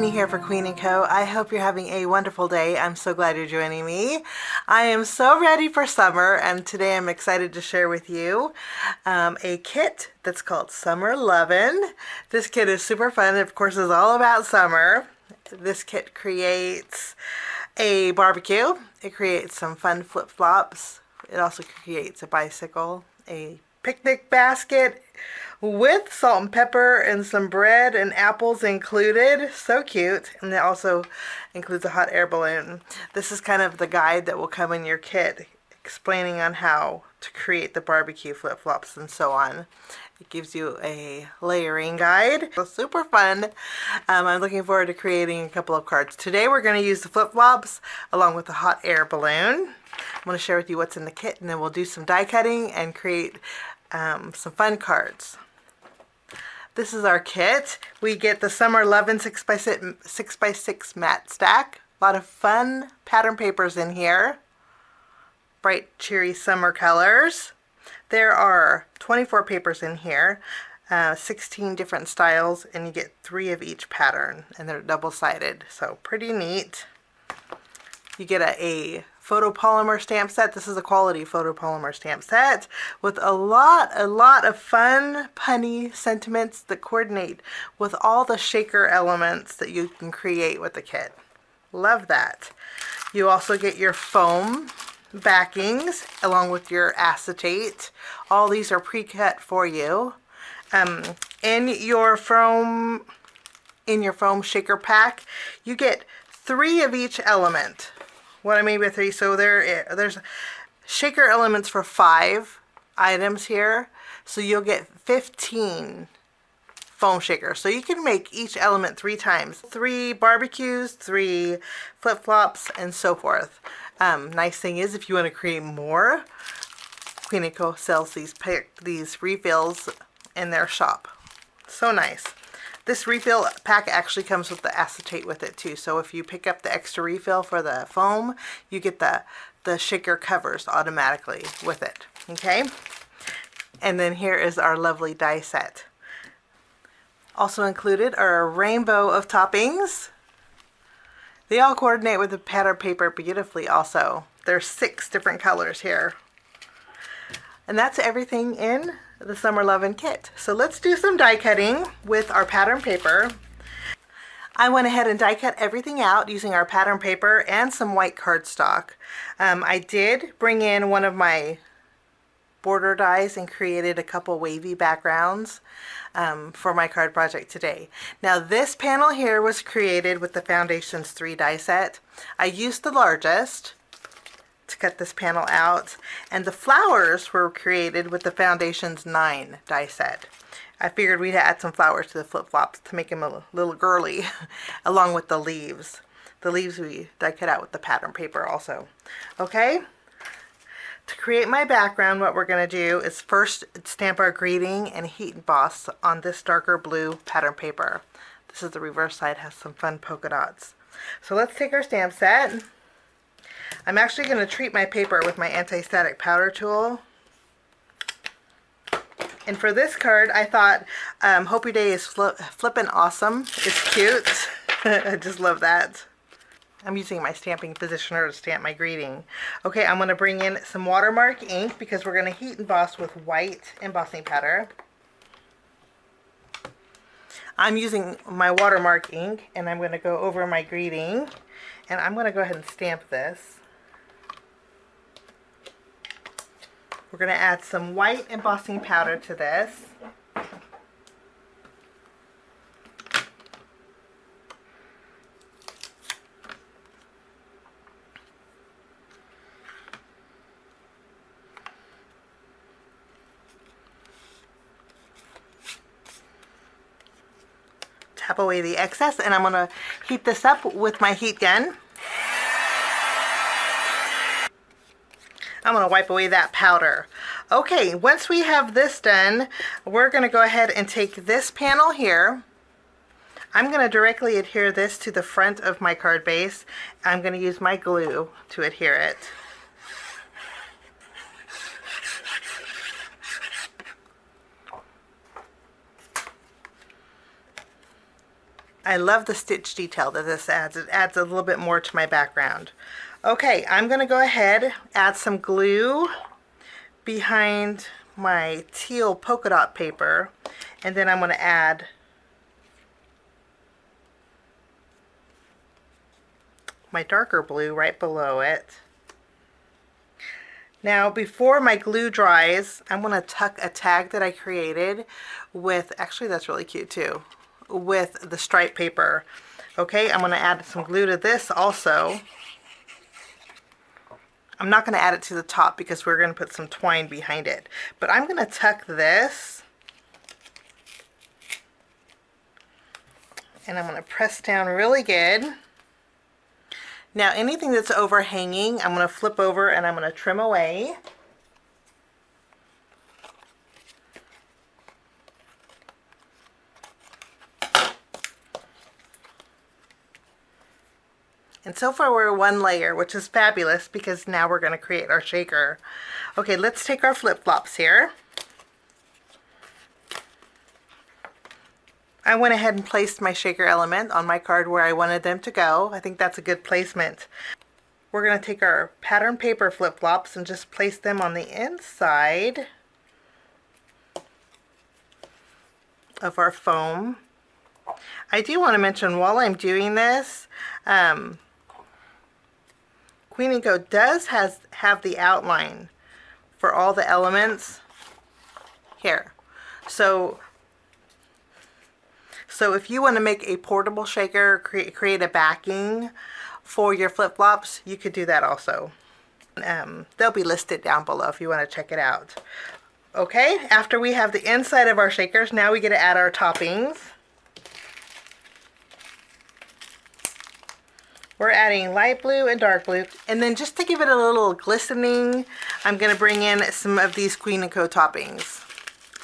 Queenie here for Queen & Co. I hope you're having a wonderful day. I'm so glad you're joining me. I am so ready for summer, and today I'm excited to share with you a kit that's called Summer Lovin'. This kit is super fun. Of course, it's all about summer. This kit creates a barbecue. It creates some fun flip-flops. It also creates a bicycle, a picnic basket with salt and pepper and some bread and apples included. So cute. And it also includes a hot air balloon. This is kind of the guide that will come in your kit, explaining on how to create the barbecue flip-flops and so on. It gives you a layering guide. So super fun. I'm looking forward to creating a couple of cards. Today we're going to use the flip-flops along with the hot air balloon. I'm going to share with you what's in the kit, and then we'll do some die cutting and create some fun cards. This is our kit. We get the Summer Lovin' 6x6 matte stack. A lot of fun pattern papers in here. Bright, cheery summer colors. There are 24 papers in here, 16 different styles, and you get 3 of each pattern, and they're double-sided, so pretty neat. You get a photopolymer stamp set. This is a quality photopolymer stamp set with a lot of fun, punny sentiments that coordinate with all the shaker elements that you can create with the kit. Love that. You also get your foam backings along with your acetate. All these are pre-cut for you. In your foam shaker pack, you get 3 of each element. What I mean by 3, so there's shaker elements for 5 items here, so you'll get 15 foam shakers. So you can make each element 3 times. 3 barbecues, 3 flip-flops, and so forth. Nice thing is, if you want to create more, Queen & Co. sells these refills in their shop. So nice. This refill pack actually comes with the acetate with it too. So if you pick up the extra refill for the foam, you get the shaker covers automatically with it. Okay? And then here is our lovely die set. Also included are a rainbow of toppings. They all coordinate with the pattern paper beautifully also. There's 6 different colors here. And that's everything in the Summer Lovin' kit. So let's do some die cutting with our pattern paper. I went ahead and die cut everything out using our pattern paper and some white cardstock. I did bring in one of my border dies and created a couple wavy backgrounds for my card project today. Now this panel here was created with the Foundations 3 die set. I used the largest to cut this panel out, and the flowers were created with the Foundations 9 die set. I figured we'd add some flowers to the flip-flops to make them a little girly along with the leaves. The leaves we die cut out with the pattern paper also. Okay, to create my background, what we're going to do is first stamp our greeting and heat emboss on this darker blue pattern paper. This is the reverse side, has some fun polka dots. So let's take our stamp set. I'm actually going to treat my paper with my Antistatic powder tool. And for this card, I thought Hope Your Day is Flippin' Awesome. It's cute. I just love that. I'm using my stamping positioner to stamp my greeting. Okay, I'm going to bring in some watermark ink because we're going to heat emboss with white embossing powder. I'm using my watermark ink, and I'm going to go over my greeting, and I'm going to go ahead and stamp this. We're going to add some white embossing powder to this. Tap away the excess, and I'm going to heat this up with my heat gun. I'm going to wipe away that powder. Okay, once we have this done, we're going to go ahead and take this panel here. I'm going to directly adhere this to the front of my card base. I'm going to use my glue to adhere it. I love the stitch detail that this adds. It adds a little bit more to my background. Okay, I'm going to go ahead, add some glue behind my teal polka dot paper, and then I'm going to add my darker blue right below it. Now before my glue dries, I'm going to tuck a tag that I created with, actually that's really cute too, with the stripe paper. Okay, I'm going to add some glue to this also. I'm not going to add it to the top because we're going to put some twine behind it. But I'm going to tuck this. And I'm going to press down really good. Now anything that's overhanging, I'm going to flip over and I'm going to trim away. And so far we're one layer, which is fabulous because now we're going to create our shaker. Okay, let's take our flip-flops here. I went ahead and placed my shaker element on my card where I wanted them to go. I think that's a good placement. We're going to take our pattern paper flip-flops and just place them on the inside of our foam. I do want to mention while I'm doing this, Queen & Co. does have the outline for all the elements here. So if you want to make a portable shaker, create a backing for your flip-flops, you could do that also. They'll be listed down below if you want to check it out. Okay, after we have the inside of our shakers, now we get to add our toppings. We're adding light blue and dark blue. And then just to give it a little glistening, I'm going to bring in some of these Queen & Co. toppings.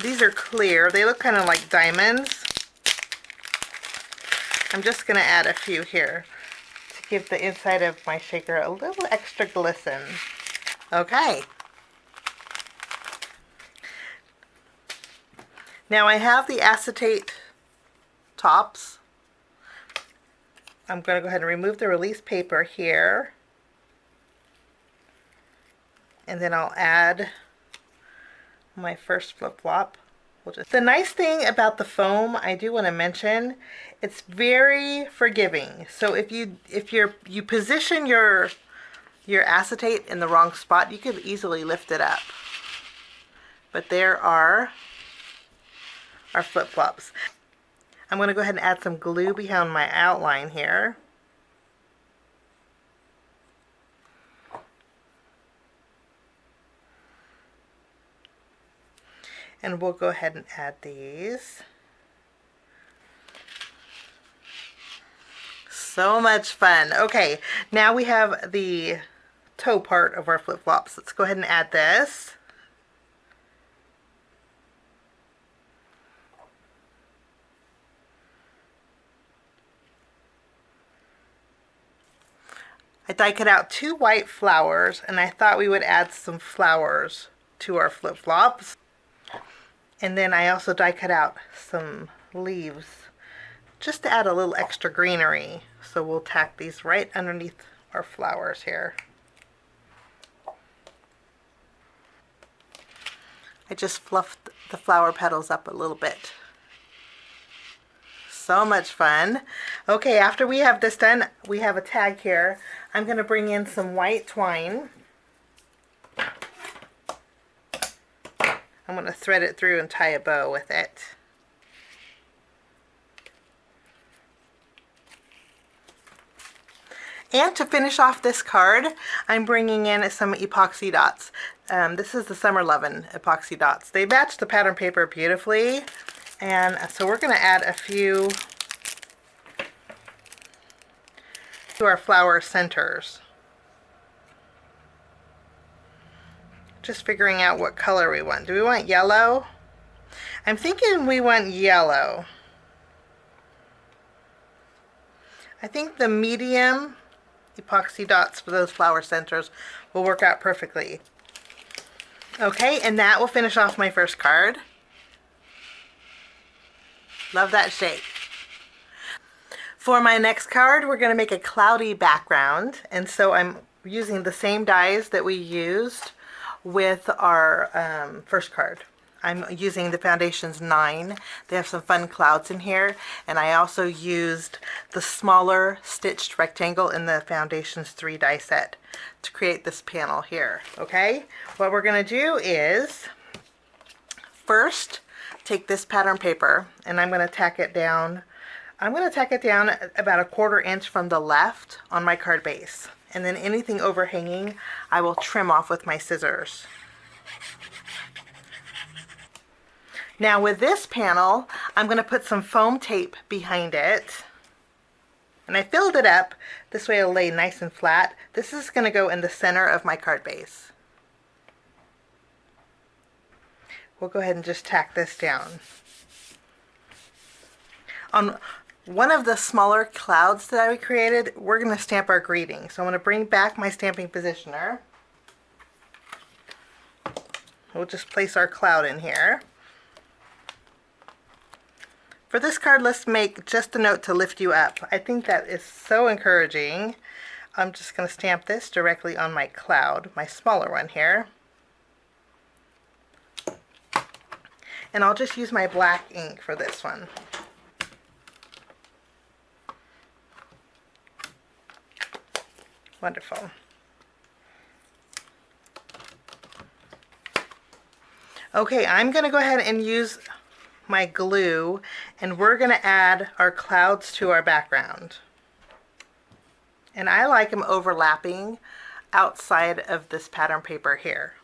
These are clear. They look kind of like diamonds. I'm just going to add a few here to give the inside of my shaker a little extra glisten. Okay. Now I have the acetate tops. I'm going to go ahead and remove the release paper here. And then I'll add my first flip-flop. The nice thing about the foam, I do want to mention, it's very forgiving. So if you position your acetate in the wrong spot, you could easily lift it up. But there are our flip-flops. I'm going to go ahead and add some glue behind my outline here. And we'll go ahead and add these. So much fun. Okay, now we have the toe part of our flip-flops. Let's go ahead and add this. I die cut out 2 white flowers, and I thought we would add some flowers to our flip-flops. And then I also die cut out some leaves just to add a little extra greenery. So we'll tack these right underneath our flowers here. I just fluffed the flower petals up a little bit. So much fun. Okay, after we have this done, we have a tag here. I'm going to bring in some white twine. I'm going to thread it through and tie a bow with it. And to finish off this card, I'm bringing in some epoxy dots. This is the Summer Lovin epoxy dots. They match the pattern paper beautifully. And so we're going to add a few to our flower centers. Just figuring out what color we want. Do we want yellow? I'm thinking we want yellow. I think the medium epoxy dots for those flower centers will work out perfectly. Okay, and that will finish off my first card. Love that shape. For my next card, we're going to make a cloudy background, and so I'm using the same dies that we used with our first card. I'm using the Foundations 9. They have some fun clouds in here, and I also used the smaller stitched rectangle in the Foundations 3 die set to create this panel here. Okay, what we're going to do is first take this pattern paper, and I'm going to tack it down. I'm going to tack it down about 1/4 inch from the left on my card base, and then anything overhanging I will trim off with my scissors. Now with this panel, I'm going to put some foam tape behind it, and I filled it up. This way it'll lay nice and flat. This is going to go in the center of my card base. We'll go ahead and just tack this down. On one of the smaller clouds that I created, we're going to stamp our greeting. So I'm going to bring back my stamping positioner. We'll just place our cloud in here. For this card, let's make just a note to lift you up. I think that is so encouraging. I'm just going to stamp this directly on my cloud, my smaller one here. And I'll just use my black ink for this one. Wonderful. Okay, I'm going to go ahead and use my glue, and we're going to add our clouds to our background. And I like them overlapping outside of this pattern paper here.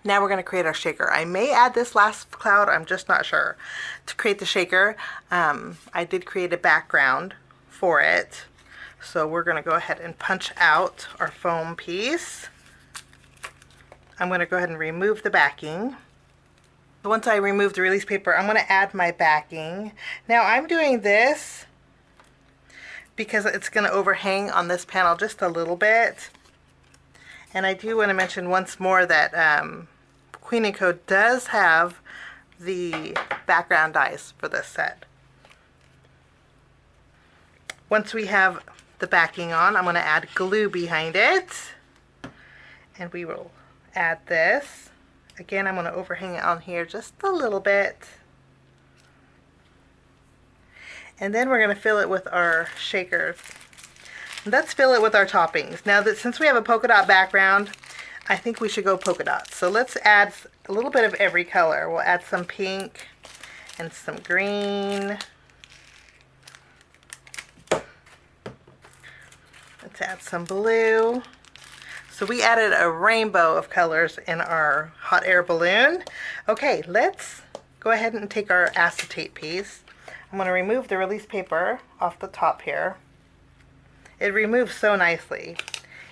Now we're going to create our shaker. I may add this last cloud, I'm just not sure. To create the shaker, I did create a background for it. So we're going to go ahead and punch out our foam piece. I'm going to go ahead and remove the backing. Once I remove the release paper, I'm going to add my backing. Now I'm doing this because it's going to overhang on this panel just a little bit. And I do want to mention once more that Queen & Co. does have the background dies for this set. Once we have the backing on, I'm going to add glue behind it. And we will add this. Again, I'm going to overhang it on here just a little bit. And then we're going to fill it with our shakers. Let's fill it with our toppings. Now that since we have a polka dot background, I think we should go polka dots. So let's add a little bit of every color. We'll add some pink and some green. Let's add some blue. So we added a rainbow of colors in our hot air balloon. Okay, let's go ahead and take our acetate piece. I'm going to remove the release paper off the top here. It removes so nicely.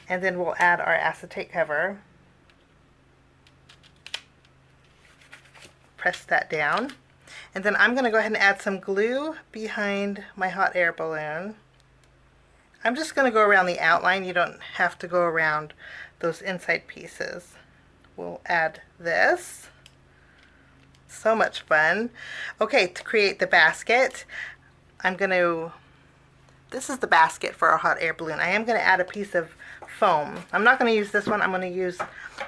And then we'll add our acetate cover. Press that down. And then I'm going to go ahead and add some glue behind my hot air balloon. I'm just going to go around the outline. You don't have to go around those inside pieces. We'll add this. So much fun. Okay, to create the basket, this is the basket for our hot air balloon. I am going to add a piece of foam. I'm not going to use this one. I'm going to use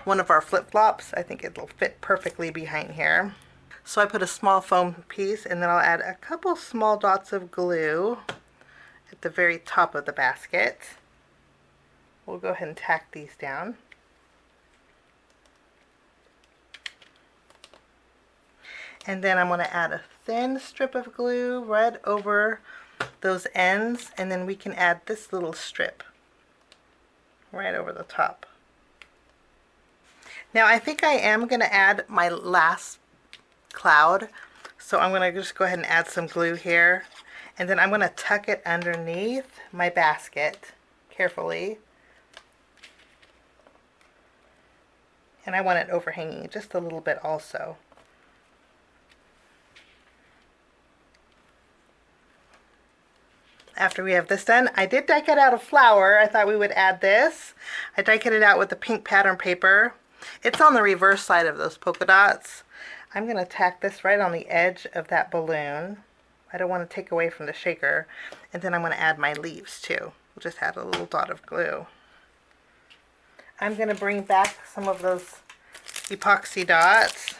one of our flip-flops. I think it'll fit perfectly behind here. So I put a small foam piece, and then I'll add a couple small dots of glue at the very top of the basket. We'll go ahead and tack these down. And then I'm going to add a thin strip of glue right over those ends, and then we can add this little strip right over the top. Now I think I am going to add my last cloud, so I'm going to just go ahead and add some glue here, and then I'm going to tuck it underneath my basket carefully, and I want it overhanging just a little bit also. After we have this done, I did die cut out a flower. I thought we would add this. I die cut it out with the pink pattern paper. It's on the reverse side of those polka dots. I'm going to tack this right on the edge of that balloon. I don't want to take away from the shaker. And then I'm going to add my leaves too. We'll just add a little dot of glue. I'm going to bring back some of those epoxy dots.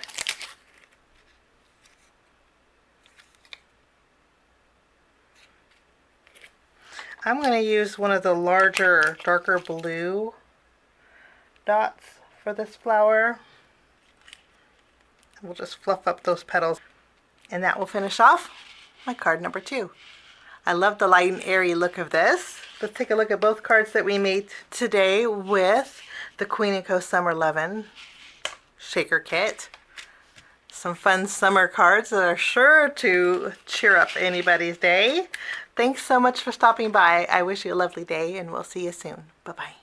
I'm going to use one of the larger, darker blue dots for this flower. We'll just fluff up those petals. And that will finish off my card number 2. I love the light and airy look of this. Let's take a look at both cards that we made today with the Queen & Co. Summer Lovin' Shaker Kit. Some fun summer cards that are sure to cheer up anybody's day. Thanks so much for stopping by. I wish you a lovely day, and we'll see you soon. Bye-bye.